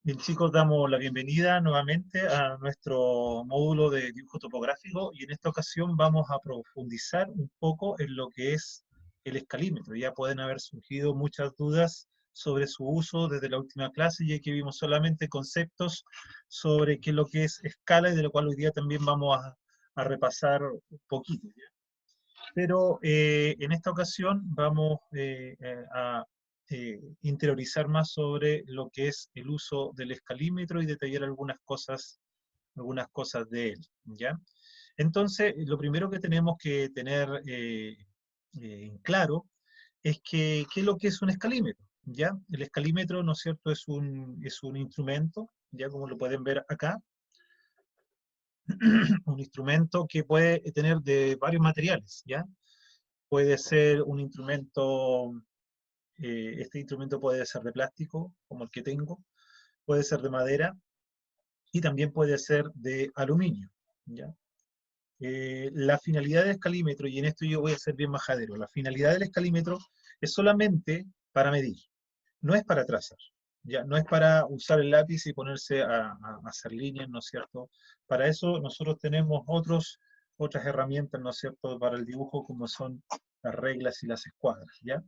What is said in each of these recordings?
Bien, chicos, damos la bienvenida nuevamente a nuestro módulo de dibujo topográfico y en esta ocasión vamos a profundizar un poco en lo que es el escalímetro. Ya pueden haber surgido muchas dudas sobre su uso desde la última clase, ya que vimos solamente conceptos sobre qué es lo que es escala y de lo cual hoy día también vamos a repasar un poquito, ¿ya? Pero en esta ocasión vamos a interiorizar más sobre lo que es el uso del escalímetro y detallar algunas cosas de él, ¿ya? Entonces, lo primero que tenemos que tener en claro es que, ¿qué es lo que es un escalímetro? ¿Ya? El escalímetro, ¿no es cierto?, es un instrumento, ya como lo pueden ver acá, un instrumento que puede tener de varios materiales, ¿ya? Puede ser un instrumento, este instrumento puede ser de plástico, como el que tengo, puede ser de madera y también puede ser de aluminio, ¿ya? La finalidad del escalímetro, y en esto yo voy a ser bien majadero, la finalidad del escalímetro es solamente para medir, no es para trazar, ¿ya? No es para usar el lápiz y ponerse a hacer líneas, ¿no es cierto? Para eso nosotros tenemos otras herramientas, ¿no es cierto?, para el dibujo, como son las reglas y las escuadras, ¿ya?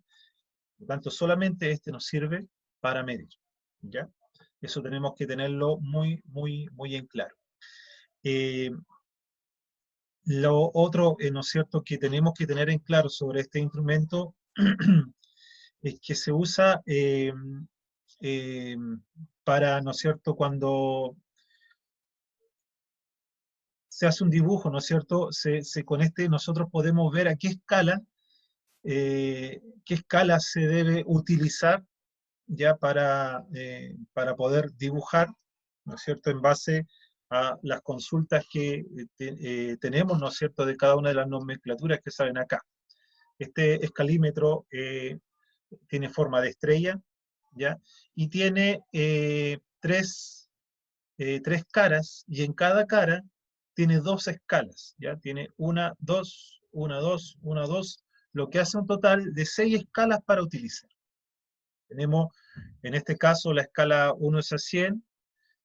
Por lo tanto, solamente este nos sirve para medir, ¿ya? Eso tenemos que tenerlo muy en claro. Eh, lo otro, ¿no es cierto?, que tenemos que tener en claro sobre este instrumento es que se usa eh, para, ¿no es cierto?, cuando se hace un dibujo, ¿no es cierto?, con este nosotros podemos ver a qué escala se debe utilizar ya para poder dibujar, ¿no es cierto?, en base a las consultas que tenemos, ¿no es cierto?, de cada una de las nomenclaturas que salen acá. Este escalímetro tiene forma de estrella, ¿ya? Y tiene tres caras, y en cada cara tiene dos escalas, ¿ya? Tiene una, dos, una, dos, una, dos, lo que hace un total de 6 escalas para utilizar. Tenemos, en este caso, la escala 1 es a 100,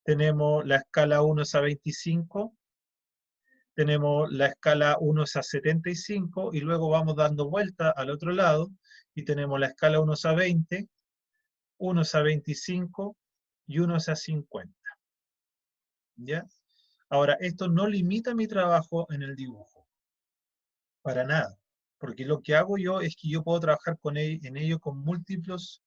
tenemos la escala 1 es a 25, tenemos la escala 1 es a 75, y luego vamos dando vuelta al otro lado, y tenemos la escala 1 es a 20, 1 es a 25, y 1 es a 50, ¿ya? Ahora, esto no limita mi trabajo en el dibujo, para nada, porque lo que hago yo es que yo puedo trabajar en ello con múltiplos,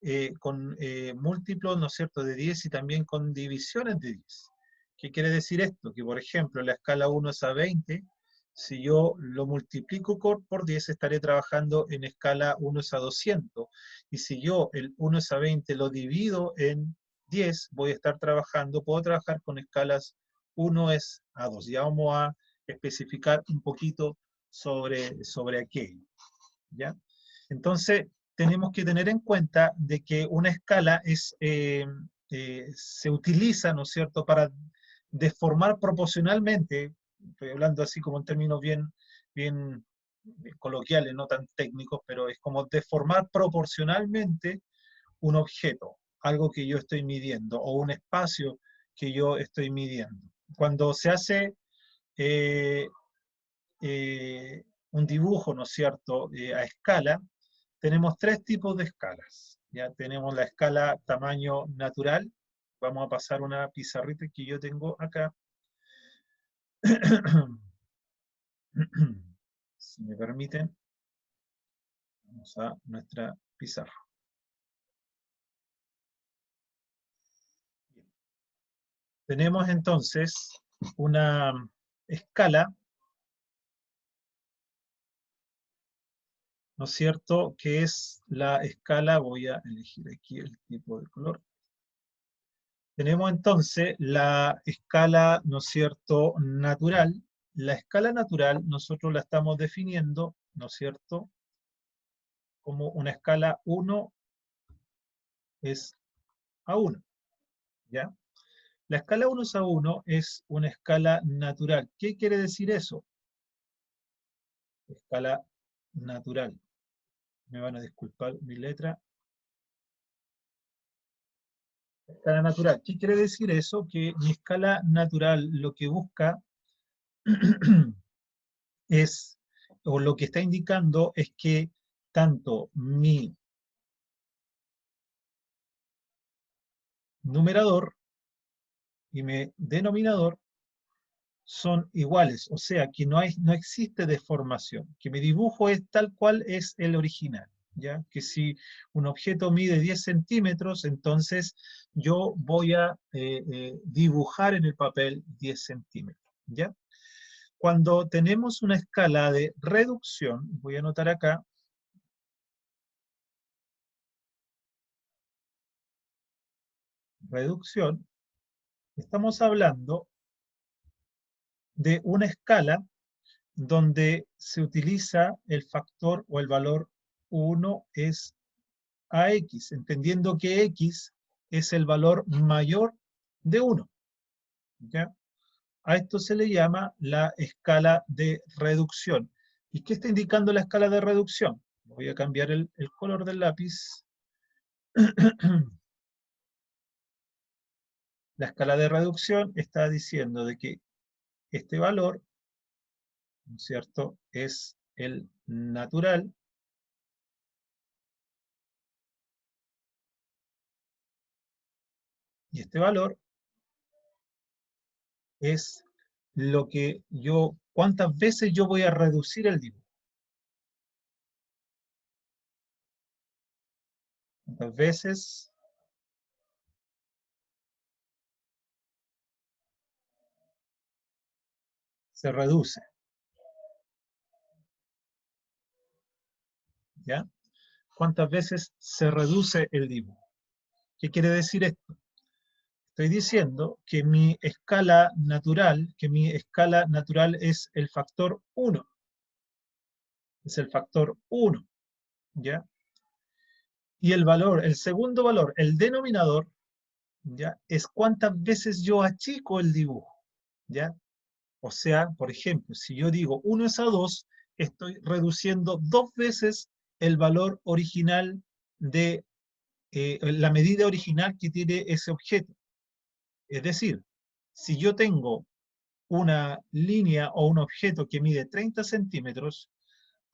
¿no es cierto?, de 10 y también con divisiones de 10. ¿Qué quiere decir esto? Que, por ejemplo, la escala 1 es a 20, si yo lo multiplico por 10, estaré trabajando en escala 1 es a 200. Y si yo el 1 es a 20 lo divido en 10, puedo trabajar con escalas 1 es a 2. Ya vamos a especificar un poquito sobre aquello, ¿ya? Entonces, tenemos que tener en cuenta de que una escala se utiliza, ¿no es cierto?, para deformar proporcionalmente, estoy hablando así como en términos bien coloquiales, no tan técnicos, pero es como deformar proporcionalmente un objeto, algo que yo estoy midiendo, o un espacio que yo estoy midiendo. Cuando se hace eh, un dibujo, ¿no es cierto?, a escala, tenemos tres tipos de escalas. Ya tenemos la escala tamaño natural. Vamos a pasar una pizarrita que yo tengo acá. Si me permiten, vamos a nuestra pizarra. Tenemos entonces una escala, ¿no es cierto?, que es la escala, voy a elegir aquí el tipo de color. Tenemos entonces la escala, ¿no es cierto?, natural. La escala natural nosotros la estamos definiendo, ¿no es cierto?, como una escala 1 es a 1, ¿ya? La escala 1 es a 1 es una escala natural. ¿Qué quiere decir eso? Escala natural. Me van a disculpar mi letra. Escala natural. ¿Qué quiere decir eso? Que mi escala natural lo que busca es, o lo que está indicando es que tanto mi numerador y mi denominador son iguales, o sea, que no existe deformación, que mi dibujo es tal cual es el original, ¿ya? Que si un objeto mide 10 centímetros, entonces yo voy a dibujar en el papel 10 centímetros, ¿ya? Cuando tenemos una escala de reducción, voy a anotar acá, reducción, estamos hablando de una escala donde se utiliza el factor o el valor 1 es a x, entendiendo que x es el valor mayor de 1. ¿Ya? A esto se le llama la escala de reducción. ¿Y qué está indicando la escala de reducción? Voy a cambiar el color del lápiz. La escala de reducción está diciendo de que este valor, ¿no es cierto?, es el natural, y este valor es lo que yo, cuántas veces yo voy a reducir el dibujo. Cuántas veces se reduce, ¿ya? ¿Cuántas veces se reduce el dibujo? ¿Qué quiere decir esto? Estoy diciendo que mi escala natural es el factor 1, es el factor 1, ¿ya? Y el valor, el segundo valor, el denominador, ¿ya? Es cuántas veces yo achico el dibujo, ¿ya? O sea, por ejemplo, si yo digo 1 es a 2, estoy reduciendo 2 veces el valor original de la medida original que tiene ese objeto. Es decir, si yo tengo una línea o un objeto que mide 30 centímetros,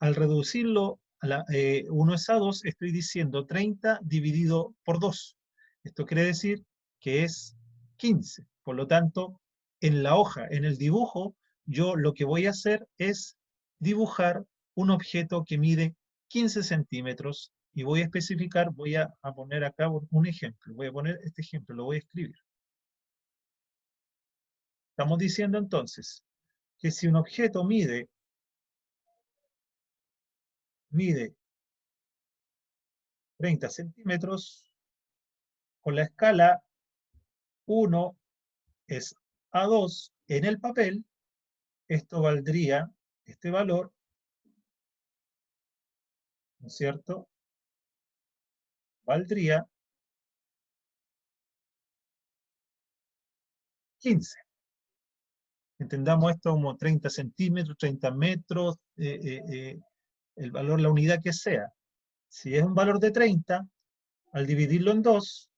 al reducirlo a 1 es a 2, estoy diciendo 30 dividido por 2. Esto quiere decir que es 15. Por lo tanto, en la hoja, en el dibujo, yo lo que voy a hacer es dibujar un objeto que mide 15 centímetros y voy a especificar, voy a poner acá un ejemplo. Voy a poner este ejemplo, lo voy a escribir. Estamos diciendo entonces que si un objeto mide 30 centímetros, con la escala 1 es a 2 en el papel, esto valdría, este valor, ¿no es cierto? Valdría 15. Entendamos esto como 30 centímetros, 30 metros, el valor, la unidad que sea. Si es un valor de 30, al dividirlo en 2,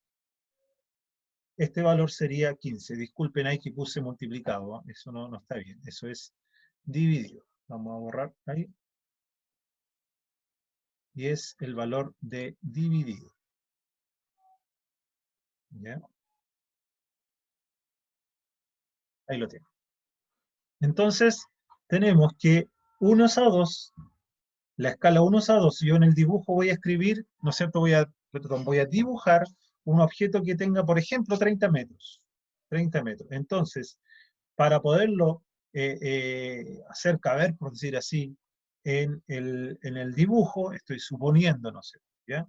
este valor sería 15. Disculpen ahí que puse multiplicado, ¿eh? Eso no está bien, eso es dividido. Vamos a borrar ahí. Y es el valor de dividido. ¿Ya? Ahí lo tengo. Entonces, tenemos que 1 es a 2, la escala 1 es a 2, yo en el dibujo voy a escribir, ¿no es cierto? Voy a dibujar un objeto que tenga, por ejemplo, 30 metros. 30 metros. Entonces, para poderlo hacer caber, por decir así, en el dibujo, estoy suponiendo, no sé, ¿ya?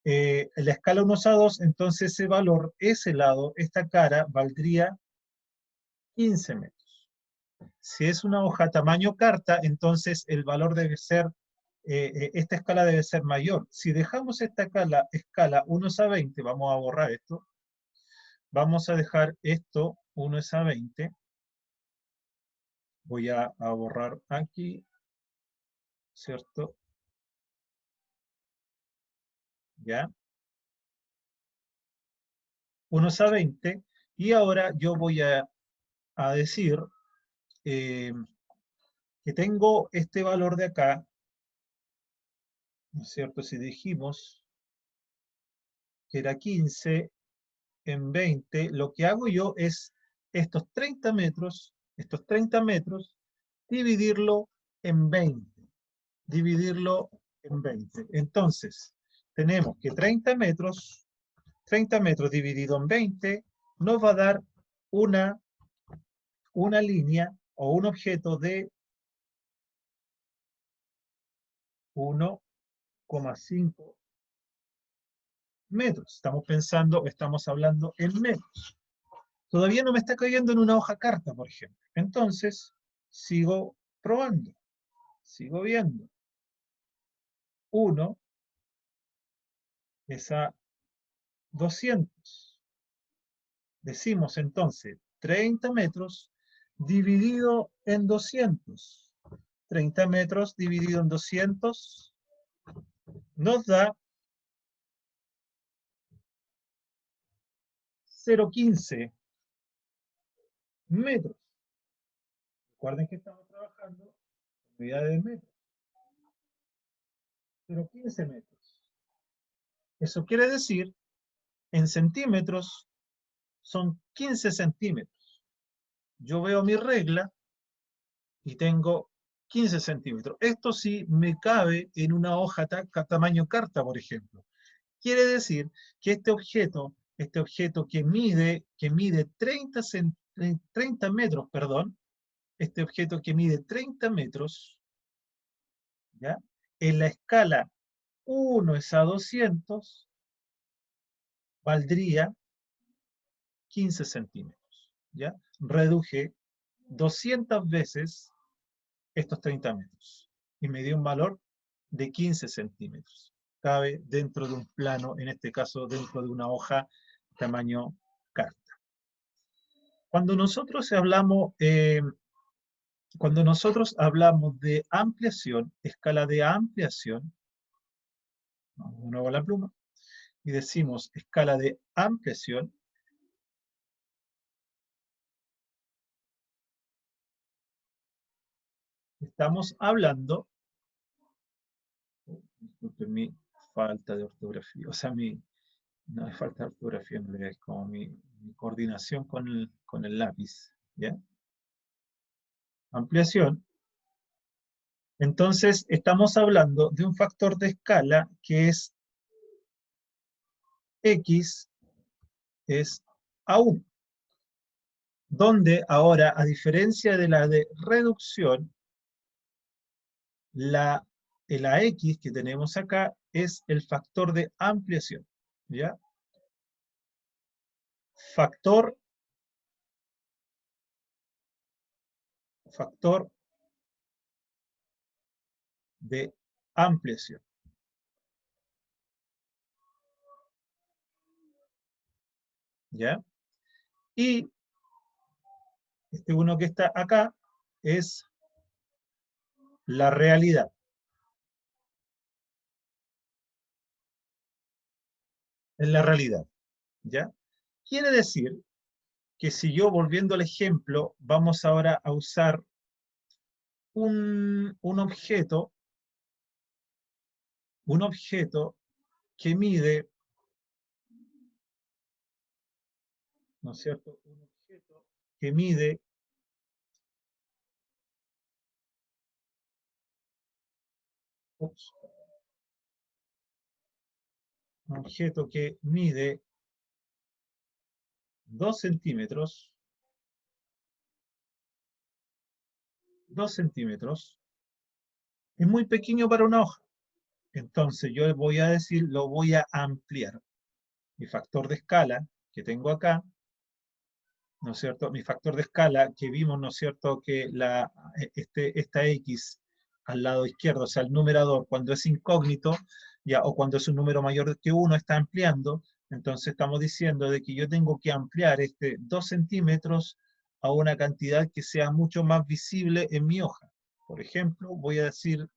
La escala 1 es a 2, entonces ese valor, ese lado, esta cara, valdría 15 metros. Si es una hoja tamaño carta, entonces el valor debe ser, esta escala debe ser mayor. Si dejamos esta escala 1 es a 20, vamos a borrar esto, vamos a dejar esto 1 es a 20, voy a borrar aquí, ¿cierto? ¿Ya? 1 es a 20, y ahora yo voy a decir que tengo este valor de acá, ¿no es cierto? Si dijimos que era 15 en 20, lo que hago yo es estos 30 metros, dividirlo en 20. Dividirlo en 20. Entonces, tenemos que 30 metros dividido en 20 nos va a dar una, una línea o un objeto de 1,5 metros. Estamos hablando en metros. Todavía no me está cayendo en una hoja carta, por ejemplo. Entonces, sigo probando, sigo viendo. 1 es a 200. Decimos entonces 30 metros dividido en 200. 30 metros dividido en 200 nos da 0,15 metros. Recuerden que estamos trabajando en unidades de metros. 0,15 metros. Eso quiere decir, en centímetros, son 15 centímetros. Yo veo mi regla y tengo 15 centímetros. Esto sí me cabe en una hoja tamaño carta, por ejemplo. Quiere decir que este objeto que mide 30 metros, perdón, este objeto que mide 30 metros, ¿ya? En la escala 1 es a 200, valdría 15 centímetros, ¿ya? Reduje 200 veces estos 30 metros y me dio un valor de 15 centímetros. Cabe dentro de un plano, en este caso dentro de una hoja tamaño carta. Cuando nosotros hablamos de ampliación, escala de ampliación, vamos de nuevo a la pluma, y decimos escala de ampliación, estamos hablando, disculpen mi falta de ortografía, o sea, no es falta de ortografía, en realidad es como mi coordinación con el lápiz, ¿ya? Ampliación. Entonces, estamos hablando de un factor de escala que es x es a 1, donde ahora, a diferencia de la de reducción, la x que tenemos acá es el factor de ampliación, ¿ya? Factor de ampliación, ¿ya? Y este uno que está acá es la realidad. Es la realidad, ¿ya? Quiere decir que si yo, volviendo al ejemplo, vamos ahora a usar un objeto que mide, ¿no es cierto? Un objeto que mide un objeto que mide 2 centímetros, 2 centímetros, es muy pequeño para una hoja. Entonces yo voy a decir, lo voy a ampliar. Mi factor de escala que tengo acá, ¿no es cierto? Mi factor de escala que vimos, ¿no es cierto? Que esta X al lado izquierdo, o sea, el numerador, cuando es incógnito, ya, o cuando es un número mayor que 1, está ampliando. Entonces estamos diciendo de que yo tengo que ampliar este 2 centímetros a una cantidad que sea mucho más visible en mi hoja. Por ejemplo, voy a decir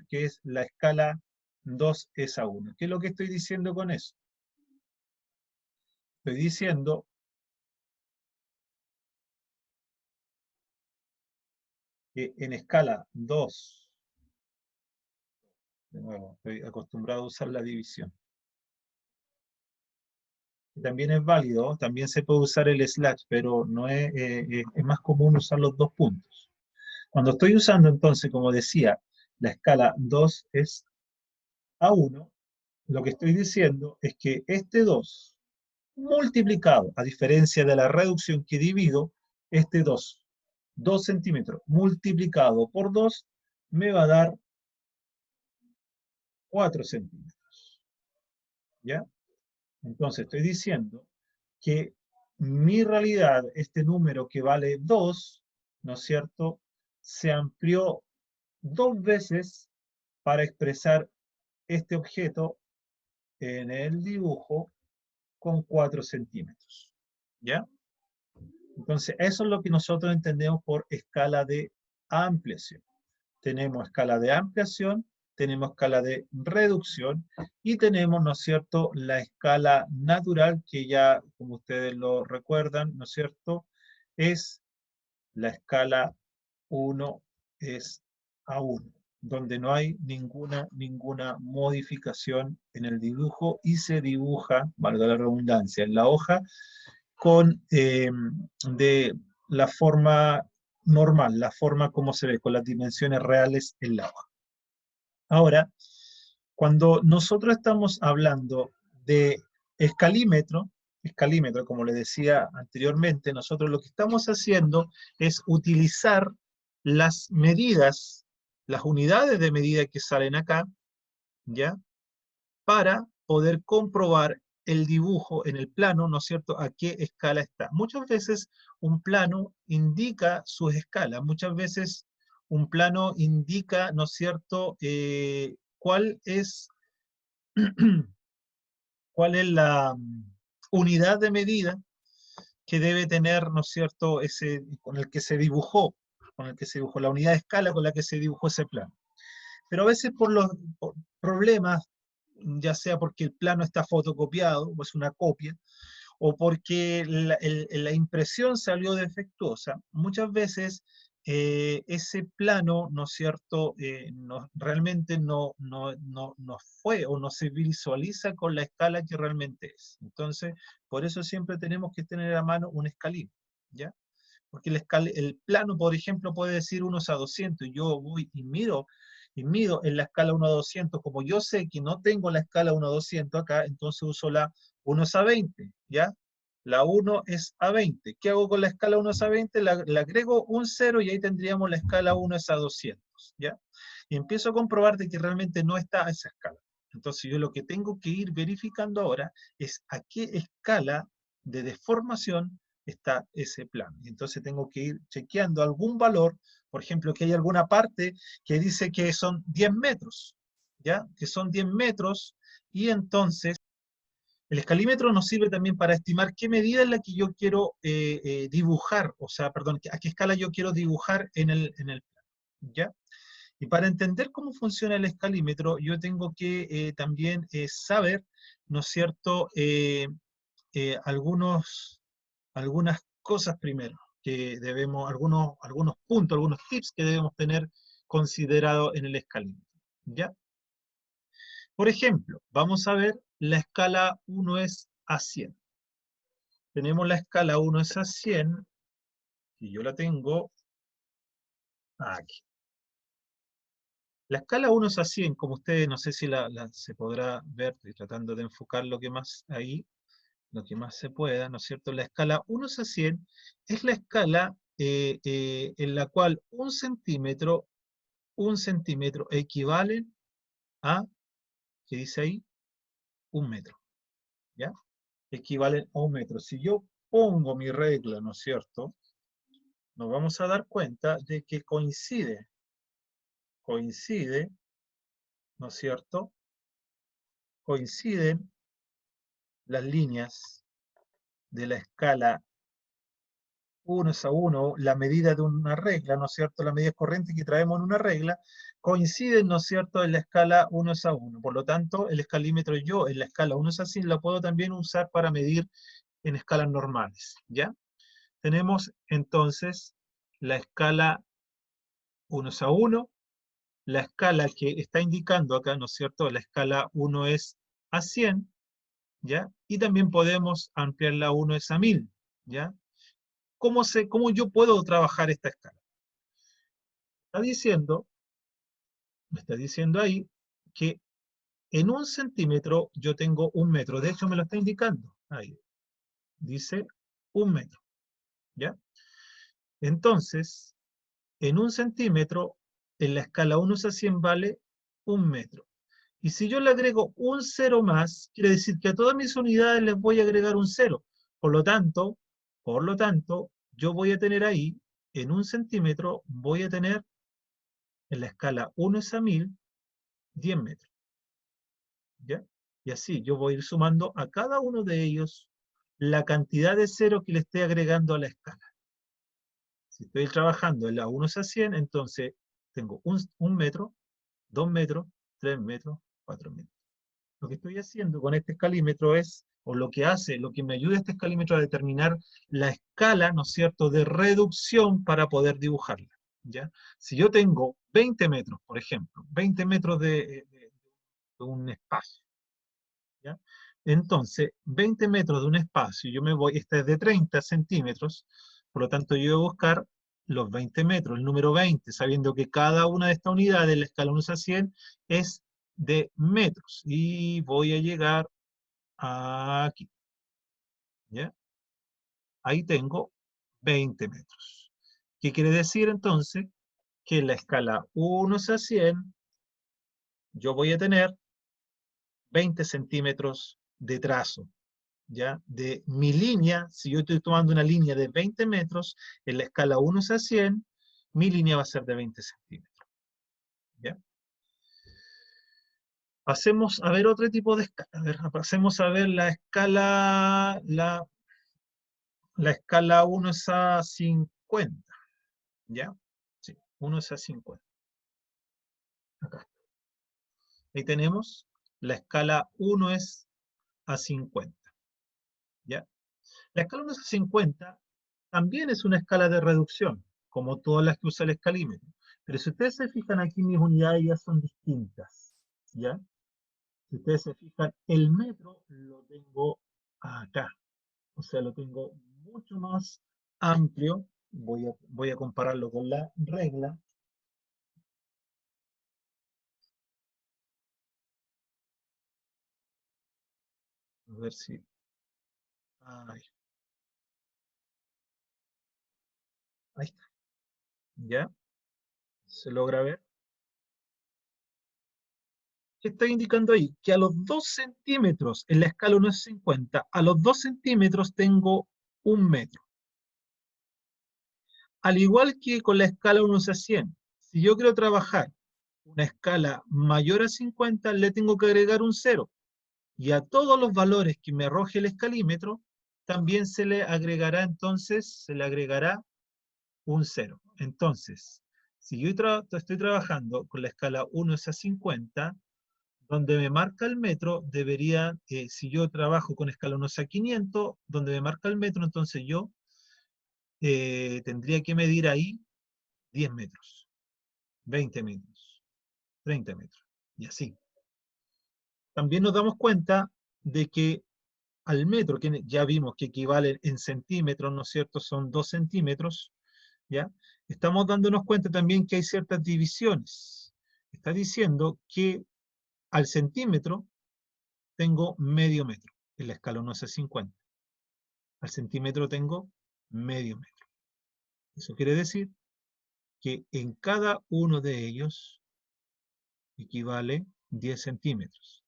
que es la escala 2 es a 1. ¿Qué es lo que estoy diciendo con eso? estoy diciendo que en escala 2, de nuevo, estoy acostumbrado a usar la división, también es válido, también se puede usar el slash, pero no es más común usar los 2 puntos. Cuando estoy usando entonces, como decía, la escala 2 es A1, lo que estoy diciendo es que este 2 multiplicado, a diferencia de la reducción que divido, este 2 centímetros multiplicado por 2 me va a dar 4 centímetros. ¿Ya? Entonces estoy diciendo que mi realidad, este número que vale 2, ¿no es cierto?, se amplió 2 veces para expresar este objeto en el dibujo con 4 centímetros. ¿Ya? Entonces, eso es lo que nosotros entendemos por escala de ampliación. Tenemos escala de ampliación, tenemos escala de reducción y tenemos, ¿no es cierto?, la escala natural que ya, como ustedes lo recuerdan, ¿no es cierto?, es la escala 1 es a 1, donde no hay ninguna modificación en el dibujo y se dibuja, valga la redundancia, en la hoja con de la forma normal, la forma como se ve, con las dimensiones reales en la hoja. Ahora, cuando nosotros estamos hablando de escalímetro, como les decía anteriormente, nosotros lo que estamos haciendo es utilizar las medidas, las unidades de medida que salen acá, ¿ya?, para poder comprobar el dibujo en el plano, ¿no es cierto?, a qué escala está. Muchas veces un plano indica sus escalas, muchas veces un plano indica, ¿no es cierto?, cuál es la unidad de medida que debe tener, ¿no es cierto?, ese, con el que se dibujó, la unidad de escala con la que se dibujó ese plano. Pero a veces por problemas, ya sea porque el plano está fotocopiado o es una copia, o porque la impresión salió defectuosa, muchas veces ese plano, ¿no es cierto?, realmente no fue o no se visualiza con la escala que realmente es. Entonces, por eso siempre tenemos que tener a mano un escalímetro, ¿ya? Porque el plano, por ejemplo, puede decir 1 a 200, y yo voy y mido en la escala 1 a 200, como yo sé que no tengo la escala 1 a 200 acá, entonces uso la 1 a 20, ¿ya? La 1 es a 20. ¿Qué hago con la escala 1 a 20? Le agrego un 0 y ahí tendríamos la escala 1 es a 200, ¿ya? Y empiezo a comprobar de que realmente no está a esa escala. Entonces yo lo que tengo que ir verificando ahora es a qué escala de deformación está ese plano. Y entonces tengo que ir chequeando algún valor, por ejemplo, que hay alguna parte que dice que son 10 metros, ¿ya? Que son 10 metros, y entonces el escalímetro nos sirve también para estimar qué medida es la que yo quiero dibujar, o sea, perdón, a qué escala yo quiero dibujar en el plano, ¿ya? Y para entender cómo funciona el escalímetro, yo tengo que también saber, ¿no es cierto?, algunas cosas primero, que debemos, algunos puntos, algunos tips que debemos tener considerado en el escalímetro, ¿ya? Por ejemplo, vamos a ver la escala 1 es a 100. Tenemos la escala 1 es a 100, y yo la tengo aquí. La escala 1 es a 100, como ustedes, no sé si se podrá ver, estoy tratando de enfocar lo que más ahí, lo que más se pueda, ¿no es cierto? La escala 1 es a 100 es la escala en la cual un centímetro equivale a, ¿qué dice ahí? Un metro, ¿ya? Equivalen a un metro. Si yo pongo mi regla, ¿no es cierto?, nos vamos a dar cuenta de que coincide, ¿no es cierto?, coinciden las líneas de la escala 1 es a 1, la medida de una regla, ¿no es cierto?, la medida corriente que traemos en una regla, coinciden, ¿no es cierto?, en la escala 1 es a 1. Por lo tanto, el escalímetro yo en la escala 1 es a 100 lo puedo también usar para medir en escalas normales, ¿ya? Tenemos entonces la escala 1:1, la escala que está indicando acá, ¿no es cierto? La escala 1:100, ¿ya? Y también podemos ampliar la 1:1000, ¿ya? ¿Cómo yo puedo trabajar esta escala? Está diciendo, me está diciendo ahí que en 1 centímetro yo tengo 1 metro. De hecho, me lo está indicando. Ahí dice 1 metro, ¿ya? Entonces, en 1 centímetro, en la escala 1:100 vale 1 metro. Y si yo le agrego un cero más, quiere decir que a todas mis unidades les voy a agregar un cero. Por lo tanto, yo voy a tener ahí, en 1 centímetro, voy a tener en la escala 1:1000, 10 metros, ¿ya? Y así yo voy a ir sumando a cada uno de ellos la cantidad de cero que le esté agregando a la escala. Si estoy trabajando en la 1:100, entonces tengo un metro, 2 metros, 3 metros, 4 metros. Lo que estoy haciendo con este escalímetro es, o lo que hace, lo que me ayuda este escalímetro a determinar la escala, ¿no es cierto?, de reducción para poder dibujarla, ¿ya? Si yo tengo 20 metros, por ejemplo, 20 metros de un espacio, ¿ya? Entonces, 20 metros de un espacio, yo me voy, este es de 30 centímetros, por lo tanto yo voy a buscar los 20 metros, el número 20, sabiendo que cada una de estas unidades en la escala 1:100 es de metros. Y voy a llegar aquí, ¿ya? Ahí tengo 20 metros. ¿Qué quiere decir entonces? Que en la escala 1:100 yo voy a tener 20 centímetros de trazo, ¿ya? De mi línea, si yo estoy tomando una línea de 20 metros, en la escala 1:100, mi línea va a ser de 20 centímetros, ¿ya? Pasemos a ver otro tipo de escala. A ver, pasemos a ver la escala 1:50, ¿ya? Sí, 1:50. Acá. Ahí tenemos la escala 1:50, ¿ya? La escala 1:50 también es una escala de reducción, como todas las que usa el escalímetro. Pero si ustedes se fijan aquí, mis unidades ya son distintas, ¿ya? Si ustedes se fijan, el metro lo tengo acá. O sea, lo tengo mucho más amplio. Voy a compararlo con la regla. A ver si... Ahí, ahí está. ¿Ya? ¿Se logra ver? ¿Qué está indicando ahí? Que a los 2 centímetros, en la escala 1:50, a los 2 centímetros tengo 1 metro. Al igual que con la escala 1:100, si yo quiero trabajar una escala mayor a 50, le tengo que agregar un cero. Y a todos los valores que me arroje el escalímetro, también se le agregará entonces, se le agregará un cero. Entonces, si yo estoy trabajando con la escala 1:50, donde me marca el metro, debería, si yo trabajo con escala 1:500, donde me marca el metro, entonces yo tendría que medir ahí 10 metros, 20 metros, 30 metros, y así. También nos damos cuenta de que al metro, que ya vimos que equivale en centímetros, ¿no es cierto? Son 2 centímetros, ¿ya? Estamos dándonos cuenta también que hay ciertas divisiones. Está diciendo que al centímetro tengo medio metro, en la escala 1:50. Al centímetro tengo medio metro. Eso quiere decir que en cada uno de ellos equivale 10 centímetros.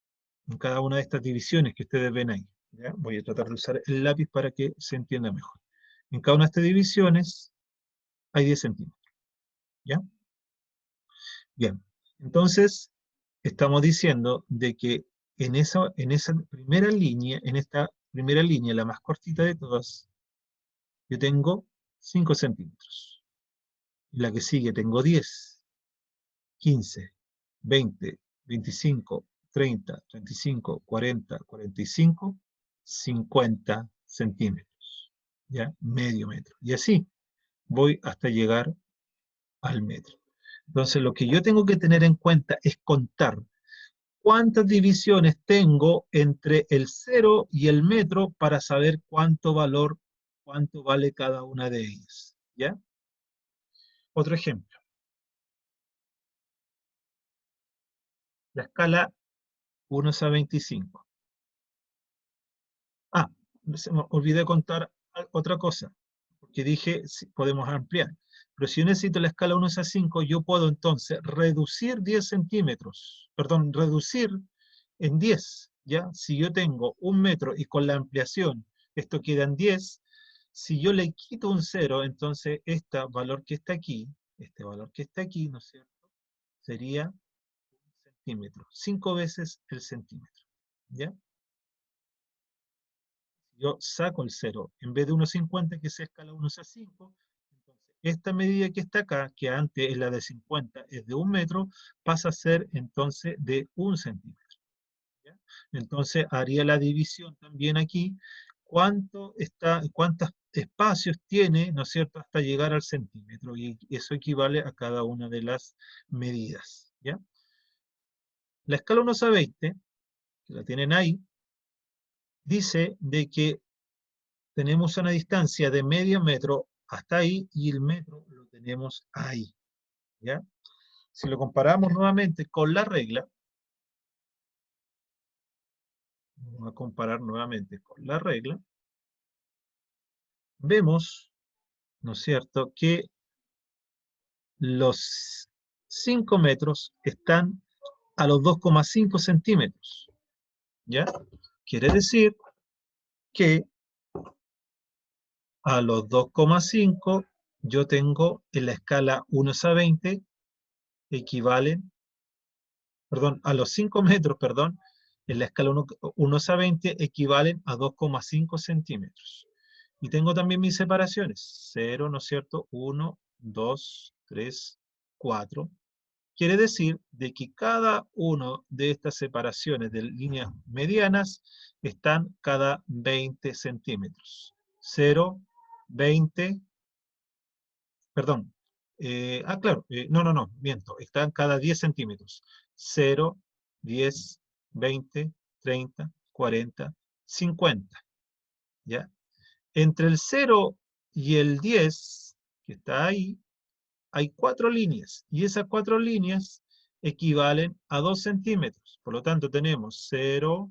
En cada una de estas divisiones que ustedes ven ahí. ¿Ya? Voy a tratar de usar el lápiz para que se entienda mejor. En cada una de estas divisiones hay 10 centímetros. ¿Ya? Bien. Entonces, estamos diciendo de que en esa primera línea, en esta primera línea, la más cortita de todas, yo tengo 5 centímetros. Y la que sigue tengo 10, 15, 20, 25, 30, 35, 40, 45, 50, centímetros, ¿ya? Medio metro. Y así voy hasta llegar al metro. Entonces, lo que yo tengo que tener en cuenta es contar cuántas divisiones tengo entre el 0 y el metro para saber cuánto vale cada una de ellas, ¿ya? Otro ejemplo. La escala 1 a 25. Ah, se me olvidé contar otra cosa, porque dije si podemos ampliar. Pero si yo necesito la escala 1 a 5, yo puedo entonces reducir 10 centímetros, perdón, reducir en 10, ¿ya? Si yo tengo 1 metro y con la ampliación esto queda en 10, si yo le quito un 0, entonces este valor que está aquí, ¿no es cierto? Sería un centímetro, 5 veces el centímetro, ¿ya? Yo saco el 0, en vez de 1,50 que se escala 1 a 5, entonces esta medida que está acá, que antes es la de 50, es de 1 metro, pasa a ser entonces de 1 centímetro, ¿ya? Entonces haría la división también aquí, cuántos espacios tiene, ¿no es cierto?, hasta llegar al centímetro, y eso equivale a cada una de las medidas, ¿ya? La escala 1 a 20, que la tienen ahí, dice de que tenemos una distancia de medio metro hasta ahí y el metro lo tenemos ahí, ¿ya? Si lo comparamos nuevamente con la regla, vamos a comparar nuevamente con la regla, vemos, ¿no es cierto?, que los 5 metros están a los 2,5 centímetros, ¿ya? Quiere decir que a los 2,5 yo tengo en la escala 1 a 20 equivalen, perdón, a los 5 metros, perdón, en la escala 1 a 20 equivalen a 2,5 centímetros. Y tengo también mis separaciones, 0, ¿no es cierto? 1, 2, 3, 4. Quiere decir de que cada una de estas separaciones de líneas medianas están cada 20 centímetros. 0, 20, perdón. Claro, no, miento, están cada 10 centímetros. 0, 10, 20, 30, 40, 50, ¿ya? Entre el 0 y el 10, que está ahí, hay 4 líneas, y esas 4 líneas equivalen a 2 centímetros. Por lo tanto, tenemos 0,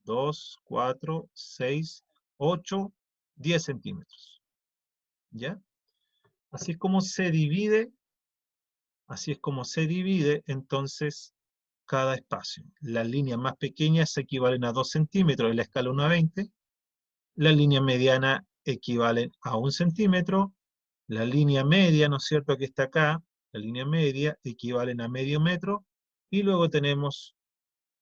2, 4, 6, 8, 10 centímetros, ¿ya? Así es como se divide Así es como se divide entonces cada espacio. Las líneas más pequeñas equivalen a 2 centímetros en la escala 1 a 20, la línea mediana equivalen a 1 centímetro, la línea media, ¿no es cierto?, que está acá, la línea media equivalen a medio metro, y luego tenemos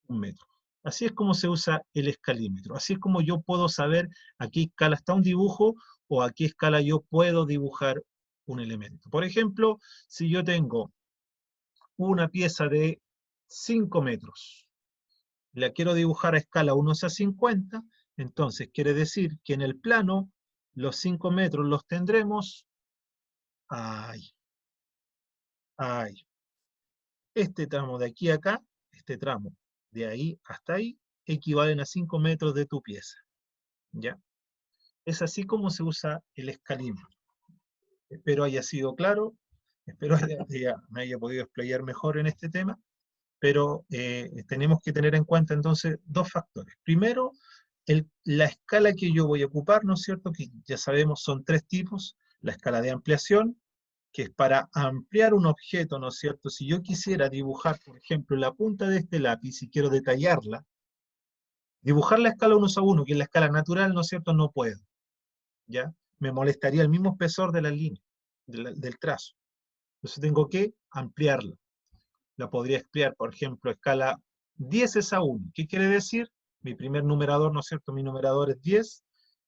1 metro. Así es como se usa el escalímetro. Así es como yo puedo saber a qué escala está un dibujo o a qué escala yo puedo dibujar un elemento. Por ejemplo, si yo tengo una pieza de 5 metros, la quiero dibujar a escala 1 a 50, entonces quiere decir que en el plano los 5 metros los tendremos ahí, ahí. Este tramo de aquí a acá, este tramo de ahí hasta ahí, equivalen a 5 metros de tu pieza, ¿ya? Es así como se usa el escalímetro. Espero haya sido claro, espero me haya podido explayar mejor en este tema, pero tenemos que tener en cuenta entonces dos factores. Primero, la escala que yo voy a ocupar, ¿no es cierto?, que ya sabemos son 3 tipos: la escala de ampliación, que es para ampliar un objeto, ¿no es cierto? Si yo quisiera dibujar, por ejemplo, la punta de este lápiz y quiero detallarla, dibujar la escala 1 a 1, que es la escala natural, ¿no es cierto?, no puedo, ¿ya? Me molestaría el mismo espesor de la línea, del trazo. Entonces tengo que ampliarla. La podría ampliar, por ejemplo, a escala 10 es a 1. ¿Qué quiere decir? Mi primer numerador, ¿no es cierto? Mi numerador es 10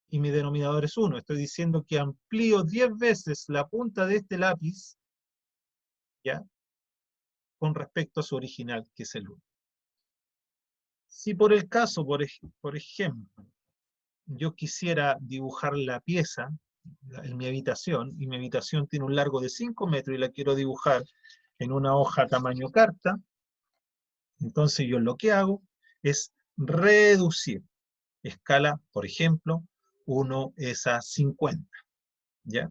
y mi denominador es 1. Estoy diciendo que amplío 10 veces la punta de este lápiz, ¿ya?, con respecto a su original, que es el 1. Si por el caso, por ejemplo, yo quisiera dibujar la pieza en mi habitación, y mi habitación tiene un largo de 5 metros y la quiero dibujar en una hoja tamaño carta, entonces yo lo que hago es reducir escala, por ejemplo, 1 es a 50, ¿ya?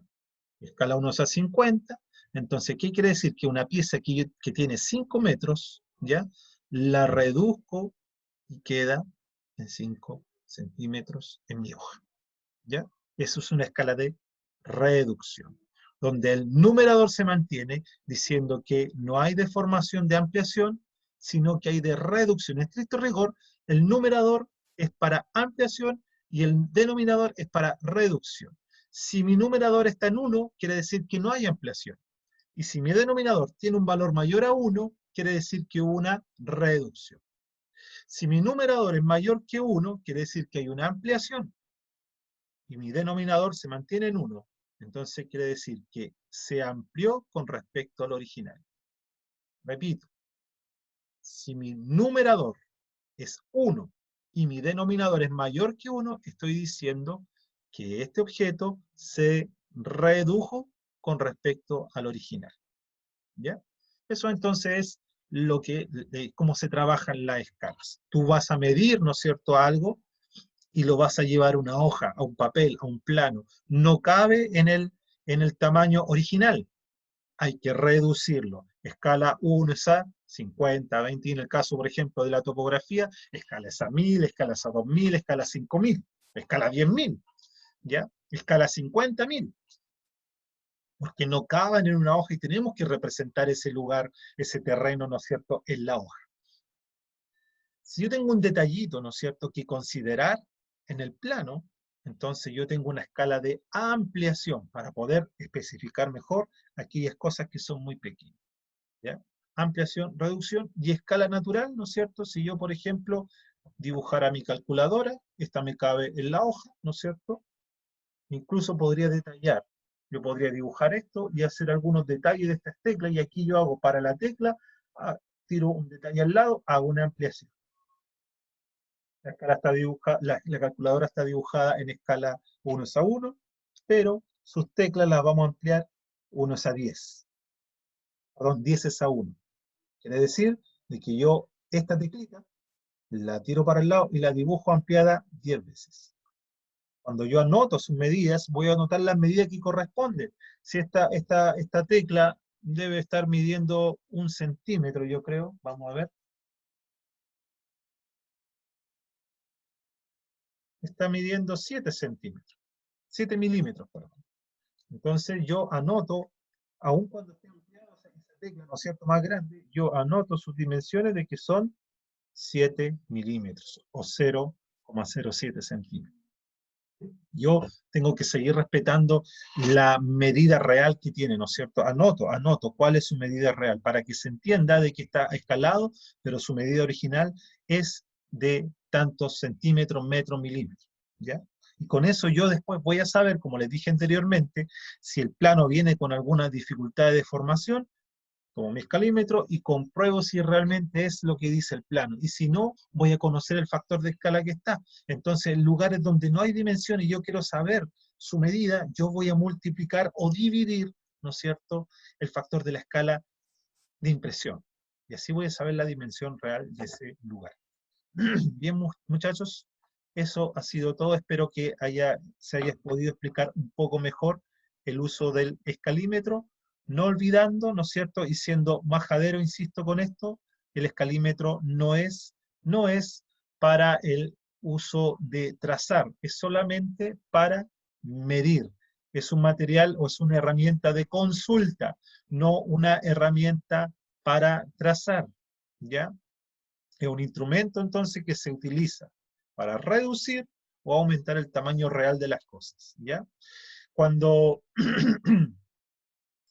Escala 1 es a 50, entonces, ¿qué quiere decir? Que una pieza que tiene 5 metros, ¿ya? La reduzco y queda en 5 centímetros en mi hoja, ¿ya? Eso es una escala de reducción, donde el numerador se mantiene diciendo que no hay deformación de ampliación, sino que hay de reducción. En estricto rigor, el numerador es para ampliación y el denominador es para reducción. Si mi numerador está en 1, quiere decir que no hay ampliación. Y si mi denominador tiene un valor mayor a 1, quiere decir que hubo una reducción. Si mi numerador es mayor que 1, quiere decir que hay una ampliación. Y mi denominador se mantiene en 1. Entonces quiere decir que se amplió con respecto al original. Repito, si mi numerador es 1 y mi denominador es mayor que 1, estoy diciendo que este objeto se redujo con respecto al original. ¿Ya? Eso entonces es lo que, cómo se trabajan las escalas. Tú vas a medir, ¿no es cierto?, algo y lo vas a llevar a una hoja, a un papel, a un plano. No cabe en el tamaño original. Hay que reducirlo. Escala 1 es a 50, 20, en el caso, por ejemplo, de la topografía, escala es a 1000, escala es a 2000, escala 5000, escala 10.000, ¿ya? Escala 50.000, porque no caben en una hoja y tenemos que representar ese lugar, ese terreno, ¿no es cierto?, en la hoja. Si yo tengo un detallito, ¿no es cierto?, que considerar en el plano, entonces yo tengo una escala de ampliación para poder especificar mejor aquellas cosas que son muy pequeñas, ¿ya? Ampliación, reducción y escala natural, ¿no es cierto? Si yo, por ejemplo, dibujara mi calculadora, esta me cabe en la hoja, ¿no es cierto? Incluso podría detallar. Yo podría dibujar esto y hacer algunos detalles de estas teclas, y aquí yo hago para la tecla, tiro un detalle al lado, hago una ampliación. La, escala está la calculadora está dibujada en escala 1 es a 1, pero sus teclas las vamos a ampliar 1 es a 10. Perdón, 10 es a 1. Quiere decir de que yo esta teclita la tiro para el lado y la dibujo ampliada 10 veces. Cuando yo anoto sus medidas, voy a anotar las medidas que corresponden. Si esta tecla debe estar midiendo 1 centímetro, yo creo, vamos a ver. Está midiendo 7 centímetros, 7 milímetros, perdón. Entonces yo anoto, aun cuando esté ampliada esa tecla, ¿no es cierto?, más grande, yo anoto sus dimensiones de que son 7 milímetros o 0,07 centímetros. Yo tengo que seguir respetando la medida real que tiene, ¿no es cierto? Anoto cuál es su medida real, para que se entienda de que está escalado, pero su medida original es de tantos centímetros, metros, milímetros, ¿ya? Y con eso yo después voy a saber, como les dije anteriormente, si el plano viene con alguna dificultad de deformación, como mi escalímetro, y compruebo si realmente es lo que dice el plano. Y si no, voy a conocer el factor de escala que está. Entonces, en lugares donde no hay dimensión y yo quiero saber su medida, yo voy a multiplicar o dividir, ¿no es cierto?, el factor de la escala de impresión. Y así voy a saber la dimensión real de ese lugar. Bien, muchachos, eso ha sido todo. Espero que se haya podido explicar un poco mejor el uso del escalímetro, no olvidando, ¿no es cierto?, y siendo majadero, insisto con esto, el escalímetro no es para el uso de trazar, es solamente para medir. Es un material o es una herramienta de consulta, no una herramienta para trazar, ¿ya? Es un instrumento entonces que se utiliza para reducir o aumentar el tamaño real de las cosas, ¿ya? Cuando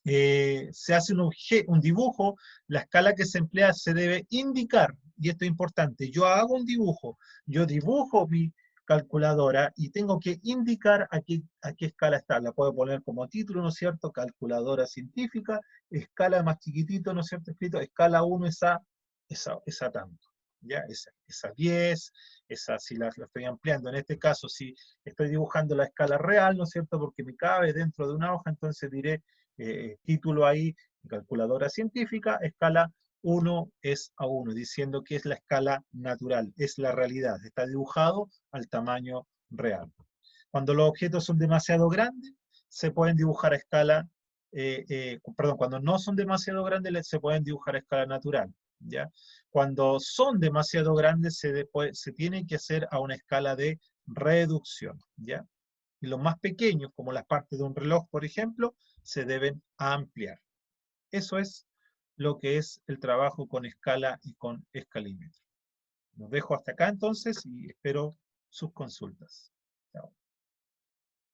se hace un dibujo, la escala que se emplea se debe indicar, y esto es importante. Yo hago un dibujo, yo dibujo mi calculadora y tengo que indicar a qué escala está. La puedo poner como título, ¿no es cierto? Calculadora científica, escala más chiquitito, ¿no es cierto? Escrito, escala 1 es a tanto, ¿ya? Esa 10, esa si la estoy ampliando. En este caso, si estoy dibujando la escala real, ¿no es cierto? Porque me cabe dentro de una hoja, entonces diré título ahí, calculadora científica, escala 1 es a 1, diciendo que es la escala natural, es la realidad, está dibujado al tamaño real. Cuando los objetos son demasiado grandes, se pueden dibujar a escala, perdón, cuando no son demasiado grandes, se pueden dibujar a escala natural, ¿ya? Cuando son demasiado grandes, se tienen que hacer a una escala de reducción, ¿ya? Y los más pequeños, como las partes de un reloj, por ejemplo, se deben ampliar. Eso es lo que es el trabajo con escala y con escalímetro. Los dejo hasta acá entonces y espero sus consultas. Chao.